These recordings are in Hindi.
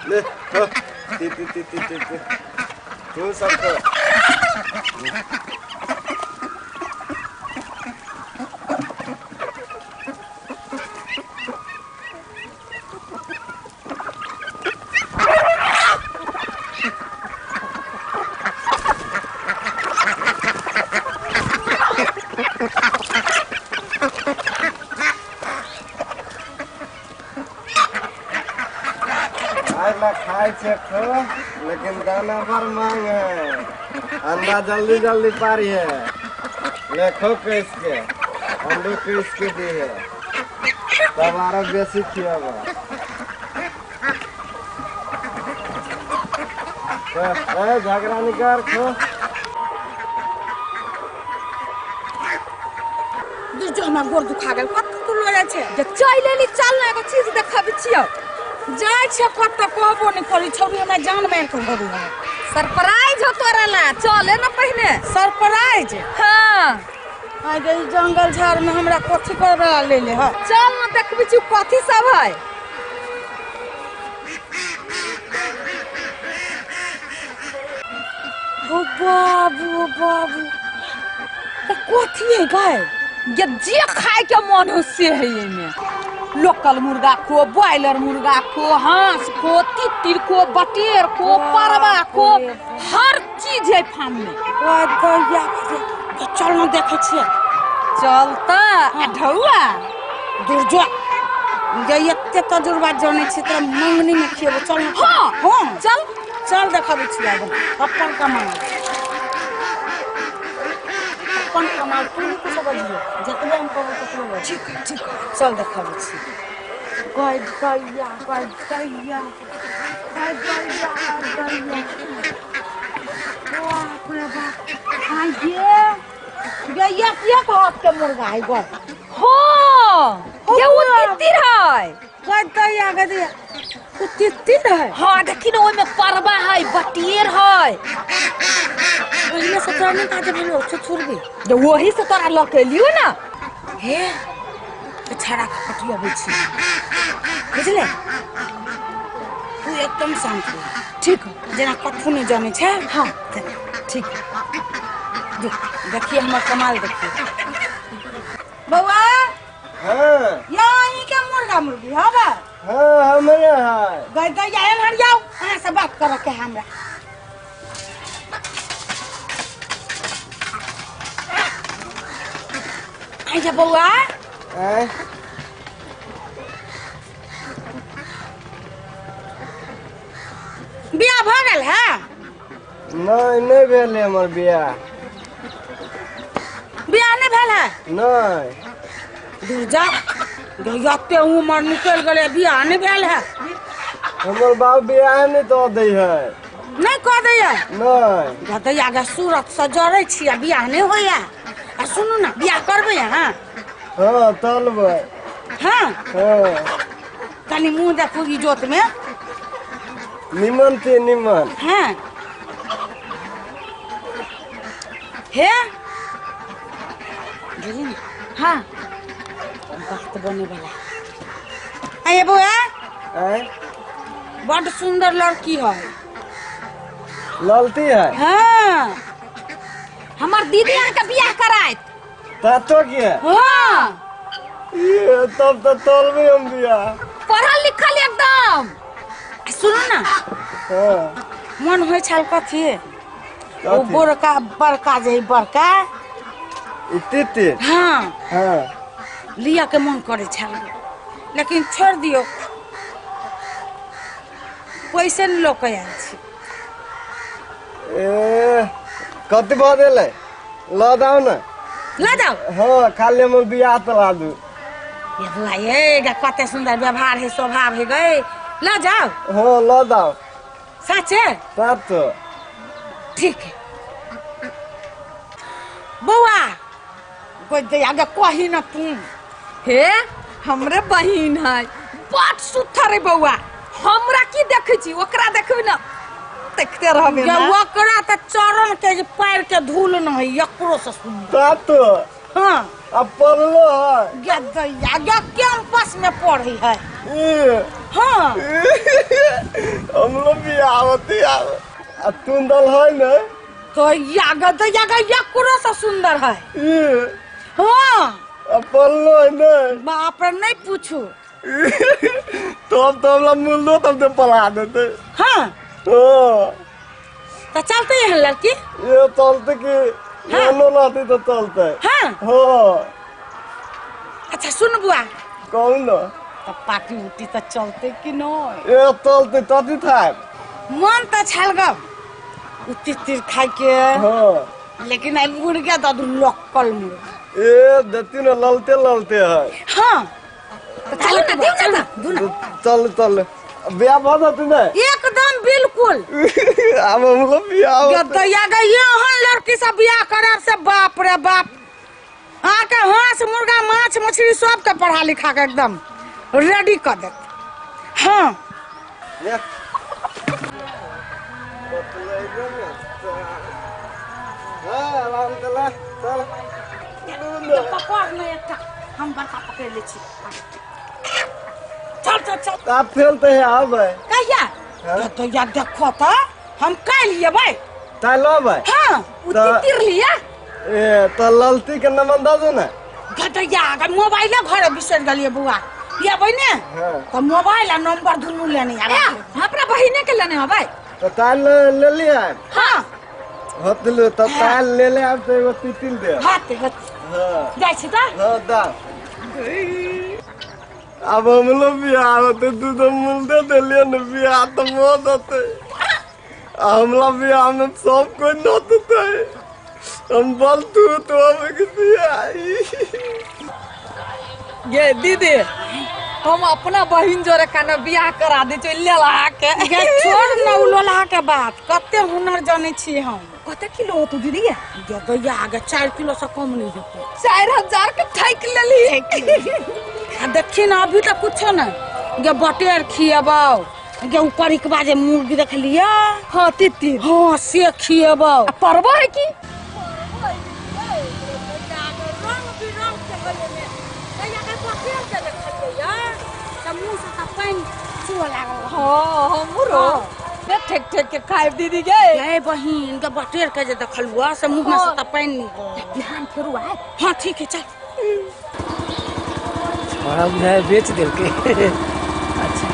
ले तू सबको खाए खो, लेकिन दाना पर मांग है। अंडा जल्दी जल्दी पारी है। ले खो के इसके अंडे के इसके दी है तब आरा बेसी खियावा। झगड़ा निकाल खो जो हमरा गोर दुखा गेल कत तू लगे छे जे चाय लेली चल ना एगो चीज देखाबी छियो जाय छे कत कहबो नहीं करी छोरी हमरा जान मार के भरू है सरप्राइज हो तोरा ला चले ना पहले सरप्राइज हां आ गई जंगल झाड़ में हमरा कोठी करबा ले ले ह चल ना देखबी छी कथि सब है ओ बाबू बाबू कोठी है गाय ये जे खाए के मन हो से है ये में लोकल मुर्गा को बॉयलर मुर्गा को हांस को तितिर को बटेर को परवा को हर चीज है फार्म में ओए गया तो चल ना देखे छिए चलता ढौआ दूर जो जे एते तजुर्बा जाने छी तोरा मंगनी में खिएबो चल हां हां चल चल देखाबी छी अपन कमाल कौन कमाल तू कुछ बजियो जतबे हम कहबो ततबे ठीक है चल देखाबी छी गाय गैया बाप रे बाप गैया के हाथ के मुर्गा है गाय हां ये वो तितिर है गाय गैया वो तितिर है हां देखी ना ओय में परवा है बटेर है ओहिने से तोरा नहीं काजे भेलो छुरबी जे वही से तोरा ल के लियो ना हे तो छाड़ा कटिया होई छी बुझले तू एकदम शांत रह ठीक जेना कथु नहीं जाने छे हां ठीक देखिए हमर कमाल देखिए बउआ हां यहीं के मुर्गा मुर्गी हबा हां हमरे है गैया हट जाओ अहां से बात करे के हमरा आजा बउआ बियाह भ गेल है नहीं भेल है हमर बियाह नहीं भेल है नहीं दूर जा गयाते उमर निकल गेले बियाह नहीं भेल है हमर बाप बियाह नहीं तो दे है नहीं कह दे है नहीं गदैया के सूरत से जरै छी बियाह नहीं होया आ सुनू ना बियाह करबे हां हां तलबे हां हां कनी मुंह देखू इजोत में निमन थे निमन हां हे जलिन हां वक्त बने वाला आए बुआ बड़ सुंदर लड़की है ललती है हां हमर दीदी के बियाह कराए तो क्या हां ये तब तो तलबे हम बियाह पढ़ल लिखल एकदम सुनो ना हां मन होय छल कथि ओ बड़का बड़का जे बड़का इत्ते हां हां लिया के मन करे छल लेकिन छोड़ दियो पैसे न लोक आयल छी ए कति बदेले ल दाउ न ला जाओ हां खाली हम बियाह तो ला दू ये बुआ ये कते सुंदर व्यवहार है स्वभाव है गए ला जाओ हां ल दाउ सच है साथ तो ठीक है बउआ कोई दे आगे कही ना तू हे हमरे बहिन है बड़ सुथर है बउआ हमरा की देखै छी ओकरा देखबै ना देखते रहबे ना ओकरा त चरण के पैर के धूल न है एकरो से सुंदर साथ तो हां अब पढ़लो है गदैया गे कैंपस में पढ़ी है। ये हाँ हम लोग भी आवती आव अब तुम दल है ना तो या गदैया गे या कुरो से सुंदर है। ये हाँ अब पढ़लो है ना बाप रे नहीं पूछू। तो अब तो हम लोग मूल दो तब तो पढ़ा देते। हाँ हाँ तो चलते हैं लड़की। ये चलते कि मानो लाती तो चलते। हाँ हाँ अच्छा सुन बुआ कौन ना तो पार्टी उटी तो चलते कि नहीं। ये चलते तभी था। मन तो छल गम उती तीर खाई के हाँ लेकिन आई मुर्गा तो लोकल मुर्गा। ये देती ना ललते ललते है। हाँ तो चल ना देव चल तो चल चल ब्याह बहुत होती ना एकदम बिल्कुल। अब हम लोग ब्याह गदैया गे यहाँ लड़की से ब्याह करे से बाप रे बाप आके हांस मुर्गा माछ मछली सब के पढ़ा लिखा के एकदम रेडी कर दे। हाँ पकड़ में एकटा हम बड़का पकड़ ले छी। चल चल चल आप खेलते हैं अब कहिया तो या देखो तो हम कह लिए भाई। चलो भाई हाँ उती तीर लिया ए तो ललती के नंबर दे दो ना। गदैया अगर मोबाइल घर बिसर गलिए बुआ ये बहने हाँ। तो मोबाइल और नंबर दुनू लेने आ हमरा बहिने के लेने हो भाई। तो ताल ले लिया हाँ होतलू तो ताल ले ले अब तो वो तितिल दे। हाथ हाथ हाँ जाय छी त हाँ दा अब हम लोग ब्याह होते तू तो मुंडे दे लिया ना ब्याह तो बहुत होते हम लोग ब्याह में सब कोई नोचते हम बोल तू तो हमें किसी आई ये दीदी हम अपना बहिन जोरे काने बियाह करा दे चल ला के गे छोड़ न उलोला के बात कते हुनर जाने छी हम। कते किलो हो तू दीदी गे गैया आगे 4 किलो से कम नहीं होते 4000 के ठैक लेली आ देखी ना अभी तक कुछ ना गे बटेर खिएबाओ गे ऊपर एक बाजे मुर्गी देख लिया। हां तिती हाँ से खिएबाओ परवा है की हां हमरो ने ठेक ठेक के खाइब दीदी गे ए बहिन गे बटेर के जे देखलुआ से मुंह में से त पानी निकल बिहान फेरू आए। हाँ ठीक है चल बड़ा बुझाए बेच दिल के अच्छा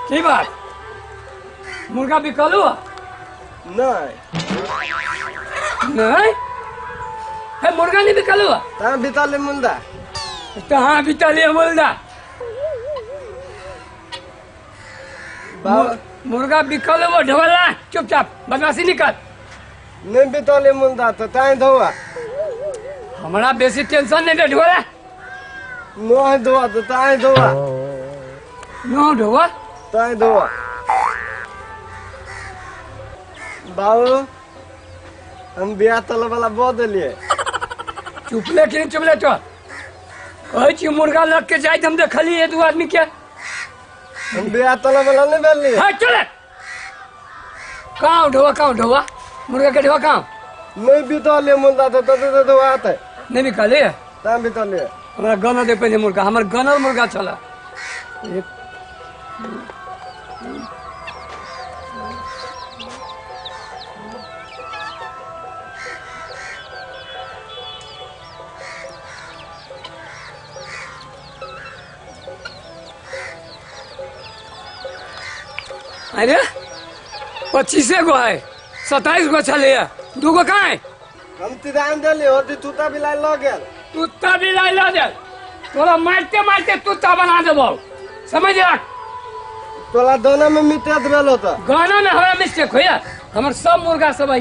की बात मुर्गा बिकलू नहीं नहीं है मुर्गा नहीं बिकलू ता बिताले मुंडा कहाँ बितलिए मुर्गा मुर्गा बिकलू वो ढोला चुपचाप बदमाशी निकल नहीं बिताले मुंडा तो ताई धोआ हमारा बेसी टेंशन नहीं दे ढोला नहीं धोआ तो ताई धोआ नो ढोवा ताई धोआ बाबू हम ब्याह तले वाला बोल दिलिए चुपले कि नहीं चुपले तो कहे छी मुर्गा लग के जाए हम देखली ये दो आदमी के हम ब्याह तले वाला नहीं बोलिए हाँ चले कहाँ ढोवा मुर्गा के ढोवा कहाँ नहीं बिताले मुंडा तो तो धोआ आते नहीं बिकली ता बिताले हमारा गना दे पहले मुर्गा हमारे गनल मुर्गा चला एक अरे 25 गो है 27 गो चले 2 गो कहाँ है हम तिरान दिलिए होती तूता भी लाई लग गया तूता भी लाई ला दे तोरा मारते मारते तूता बना देबो समझ रख तोला दोनों में मिटे देल होता गाना में हमारा मिस्टेक हो यार हमारे सब मुर्गा सब है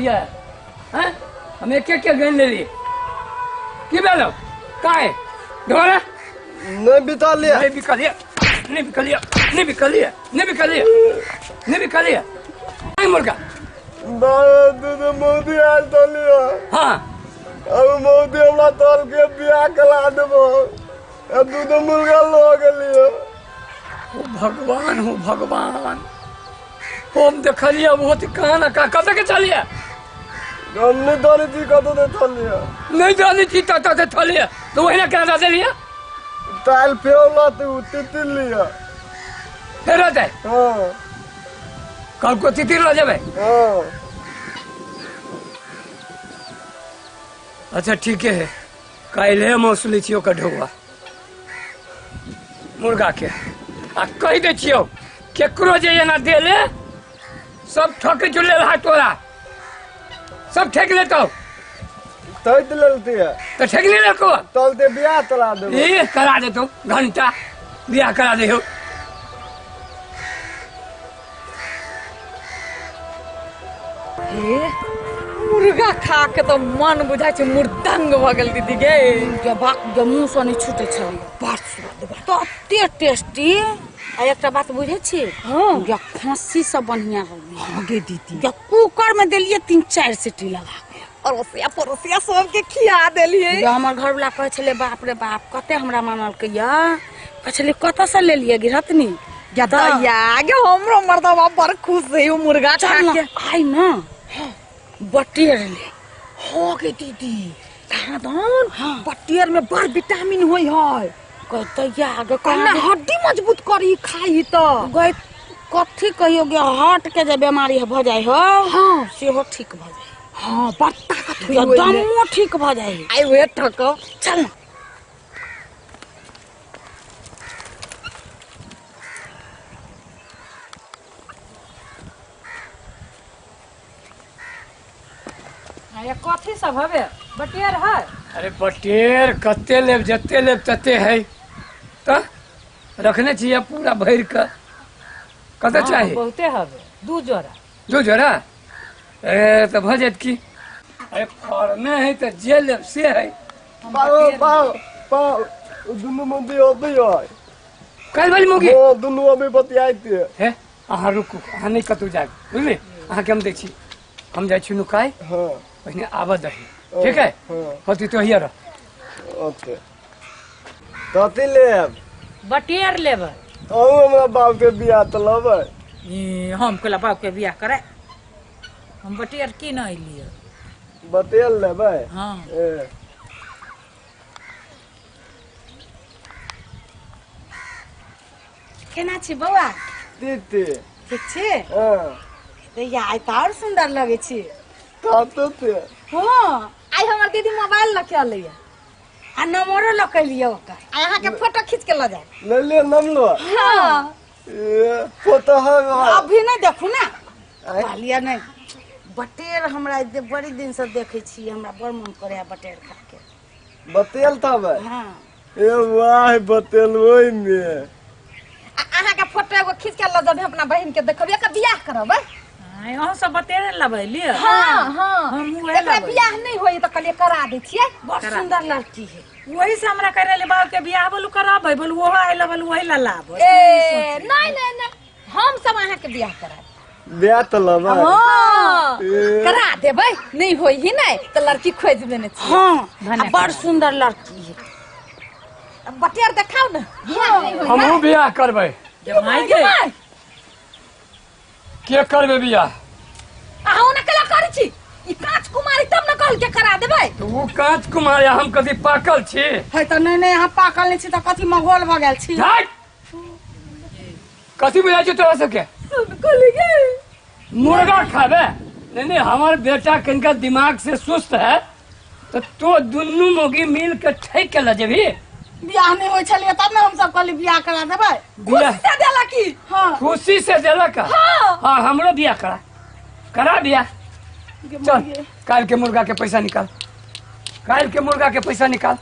हैं हम एक एक गन ले लिए की बेलो कहाँ है ढोला नहीं बिता लिया नहीं बिकलिए नहीं बिकलिए नहीं बिकलिए नहीं बिकलिए नहीं भी खा लिया नहीं मुर्गा दूध मोदी आयल तो लियो हाँ अब मोदी हमरा तोल के बियाह करा देबो दूध मुर्गा लो गेलियो ओ भगवान हो भगवान हम देखलिए बहुत कहाँ ना कहाँ कत के चलिए हम नहीं जानी थी कतो दे थलियो नहीं जानी थी तत से थलिए तो वही ना कहाँ से लिया टाइल फेवला तू तितिल लियो फिर आ जाए हाँ कल को तितिर रह जाए हाँ अच्छा ठीक है कल मौसली छियो का ढोआ मुर्गा के आ कह दे छियो केकरो जे एना दे ले सब ठक चुले रहा तोरा सब ठेक ले तो तैत लेलती है ठेक नहीं रखो तलते बियाह करा देबो ये करा दे तो घंटा बियाह करा दे हो हे मुर्गा खा के तो मन बुझाइ छै मुर्दंग भ गेल दीदी गे जब मुँह से नहीं छूटे छे बड़ स्वाद तो एते टेस्टी आ एकटा बात बुझे छी या खांसी से बढ़िया हो गे दीदी या कुकर में देलिए 3-4 सीटी लगा के पड़ोसिया सबके खिया देलिए या हमर घर वाला कहे छले बाप रे बाप कते हमरा मानल के या कछले कत से ले लिए गिरहतनी या तो या गे हमरो मर्दवा बड़ खुश है उ मुर्गा खा चल के आई ना बटेर ले हो गे दीदी कहां दान बटेर में बड़ विटामिन होय है कहते या आगे कहना हड्डी मजबूत करी खाई तो गए कथी कहियो गे हार्ट के जे बीमारी भ जाय हो हां सेहो ठीक भ जाय हां बट्टा का थोड़ी दमो ठीक भ जाय आई वे ठको चल ना ये कथी सब हवे बटेर है अरे बटेर कते लेब जते लेब तते है तो रखने चाहिए पूरा भर का कते चाहिए बहुते हवे दू जोड़ा दो जोड़ा अरे तो भजत की अरे फरने है तो जे लेब से है पाओ दुनु मोदी होबे है कल वाली मुगी ओ दुनु अभी बतियाइते है अहाँ रुकू अहाँ नहीं कतू जाए बुझली अहाँ के हम देख छी हम जाए छी नुकाय हाँ पहिने आबद रही ठीक है होती तो हियर ओके कथी लेब बटेर लेबै अहूँ हमरा बाप के बियाह तो लेबै हम कहला बाप के बियाह करे हम बटेर की न अलिए बतेल लेबै हाँ ए केना छी बौआ दीदी ठीक छी हाँ तो या आइ तो और सुंदर लगे छी कातो ते हाँ आई हमर दीदी मोबाइल लखे लिया आ नंबरो लकलिए ओकर आ यहाँ के फोटो खींच के ले जाए ले ले नम लो हाँ ए फोटो है अभी नहीं देखू ना आँय? कहलिए नहीं बटेर हमरा बड़ी दिन से देखे छी हमरा बड़ मन करे बटेर खा के बतेल तब हाँ ए वाह बतेल ओइ में अहाँ के फोटो एगो खींच के ले जाबे अपना बहन के देखबे के बियाह करबै अहाँ सब बतेरे लबै लिए हाँ हाँ हमहूँ एकरा लेबै। बियाह नहीं होई तो कहलिए करा दै छियै बड़ सुंदर लड़की है वही से हमरा करे ले बाबू के बियाह बोलू कराबै बोलू वो आइल बोलू वही ला लाब ए नहीं नहीं नहीं हम सब अहाँ के बियाह करा बियाह तो लेबै हाँ ए। करा देबै नहीं होई ही नहीं तो लड़की खोज देने छियै हाँ भने आ बड़ सुंदर लड़की है अब बटेर देखाओ ना बियाह नहीं होई हमहू बियाह करबै जमाई के नहीं के करबै बियाह अहाँ ना कला करै छी ई कांच कुमारी तब न कहल के करा देबै तो वो कांच कुमार हम कथी पाकल छी है तो नहीं नहीं यहाँ पाकल नहीं छी तो कथी मगोल भ गेल छी हट! कथी बुझाइ छौ तोरा सबके कहली गे मुर्गा खाबे नहीं नहीं हमारे बेटा कनिका दिमाग से सुस्त है तो दुनू मोगी मिल के ठेक के लजेबी बियाह नहीं होय छलिए तब ना हम सब कहली बियाह करा देबै बियाह से देला की हाँ खुशी से देलक हाँ हमरो बियाह करा बियाह चल काल के मुर्गा के पैसा निकाल काल के मुर्गा के पैसा निकाल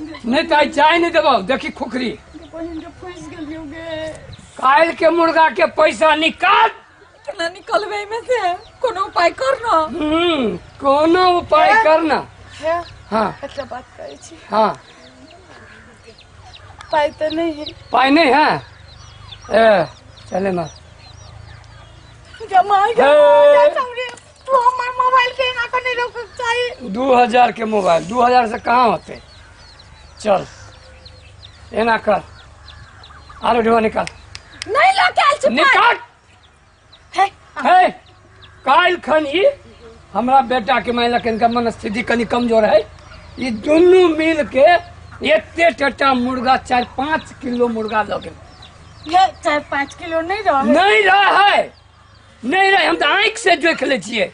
नहीं तो आई चाय नहीं देबो देखी खुखरी बहिन के फंस गेलियो गे काल के मुर्गा के पैसा निकाल केना निकलबै में से कोनो उपाय कर ना कोनो उपाय करना है हाँ एकटा बात कहै छी हाँ पाई तो नहीं है पाई नहीं है ए चले ना जमाई हे। तू हमार मोबाइल के ना करने रोक चाहिए 2000 के मोबाइल 2000 से कहाँ होते। चल एना कर आरो ढोआ निकाल नहीं ला के आल निकाल। है है काल खनी हमरा बेटा के मान लखन का मनस्थिति कनी कमजोर है। ये दोनों मिल के एते टटा मुर्गा 4-5 किलो मुर्गा लगे ये 4-5 किलो नहीं रहा नहीं रहा है नहीं रहे। हम तो आँख से देख ले छिए।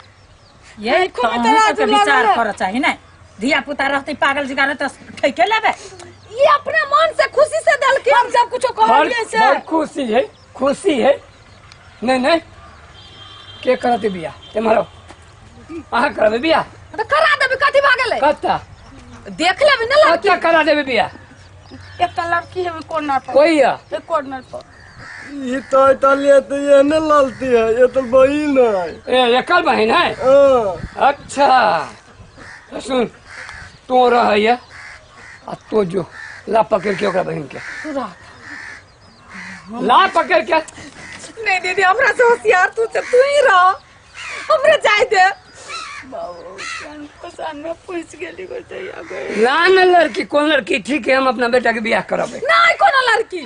ये देखो मैं तो तो लागल विचार है। कर चाहिए ना धिया पुता रहते पागल जिगारे तो ठेके लेबे। ये अपने मन से खुशी से दल के हम सब कुछ कहलिए से बड़ खुशी है नहीं नहीं के करते बिया तुम्हारो अहाँ करबे बिया तो करा देबे कथी भागले कत्ता देख लेबे ना लड़की कत्ता करा देबे बिया एक लड़की है कॉर्नर पर कोई है एक कॉर्नर पर ये तो इतालिया तो ये न ललती है, ये तो बहन है। ए एकल बहन है। हाँ। अच्छा तो सुन तो रह है आ तो जो ला पकड़ के ओकरा बहन के ला पकड़ के नहीं दीदी हमरा से होशियार तू ही रह हमरे जाय दे बाबू जान पहचान में पूछ गेली को चाहिए गए ला न लड़की कौन लड़की ठीक है हम अपना बेटा के बियाह कराबे नहीं कोनो लड़की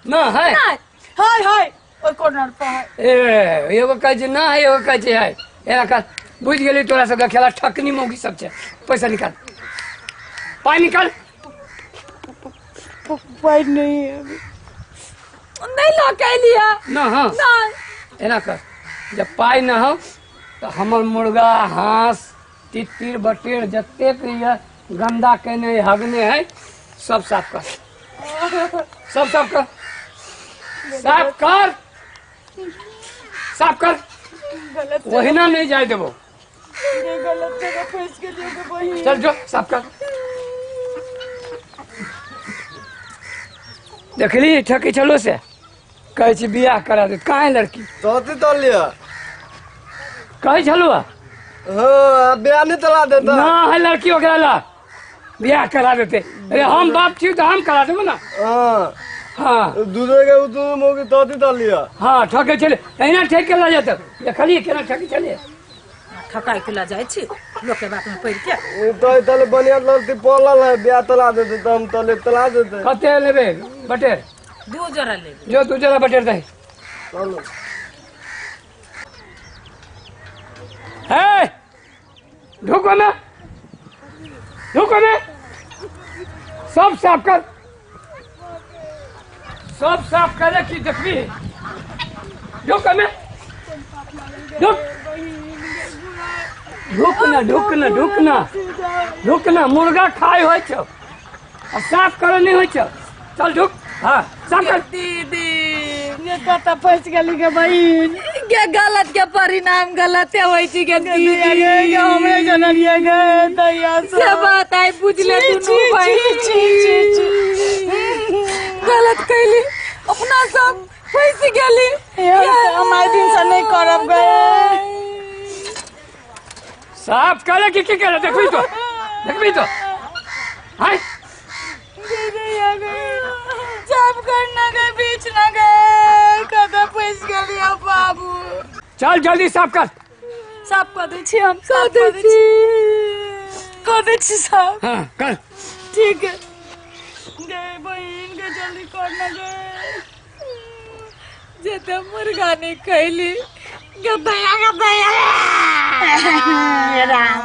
ना है नहीं हाय हाय ओय कॉर्नर पर है ए एगो कहे छै ना है एगो कहे छै है एना कर बुझ गेली तोरा सबके खेला ठकनी मौगी सब छै। पैसा निकाल पाई निकाल पाई नहीं है अभी नहीं ला के लिया ना हाँ नहीं एना कर जब पाई ना हो तो हमर मुर्गा हांस तितिर बटेर जते ये गंदा केने हगने है सब साफ कर सब साफ कर साफ कर साफ कर गलत वही ना नहीं जाए देबो ये गलत जगह फंस गेली के बहिन चल जो साफ कर देखली ठकी चलो से कहे छी बियाह करा दे कहाँ है लड़की चौथी तलिया। कहे चलो हाँ ब्याह नहीं तला देता। ना है लड़की वगैरह ला बियाह करा देते। अरे हम बाप थी तो हम करा देंगे ना। हाँ हाँ दूसरे के उतने मोगी चौथी तलिया। हाँ ठके चले अहिना ठेक के ला जाते देखलिए केना ठके चले ठकाई के ला जाए छी लोग के बात में पड़ के ये तो तले बढ़िया लड़ती पलल है, ब्याह तला देते तो हम तले तला देते। कते लेबे बटेर 2 जोड़ा ले जो तू जरा बटेर दे चलो है ढुको में सब साफ कर सब साफ करे की देखबी ढुको में ढुकना मुर्गा खाए हो छो आ साफ करे नहीं हो छो चल ढुक हाँ साफ कर दीदी ये कता फंस गेली के बहिन के गलत के परिणाम गलत होई छी के दीदी के हमरे जनरिया गए दैया से बात आई बुझ ले तू बहिन गलत कैली अपना सब फंस गेली हमारे दिन से नहीं करब गए साफ करे की करे देखबी तो हाय सब करना गए बीच ना गए कदा फंस गेली बाबू चल जल्दी साफ कर साफ कर दै छी हम साफ कर दै छी साफ हाँ कर ठीक है गए बहन के जल्दी करना गए जेते मुर्गा ने खैली गदया राम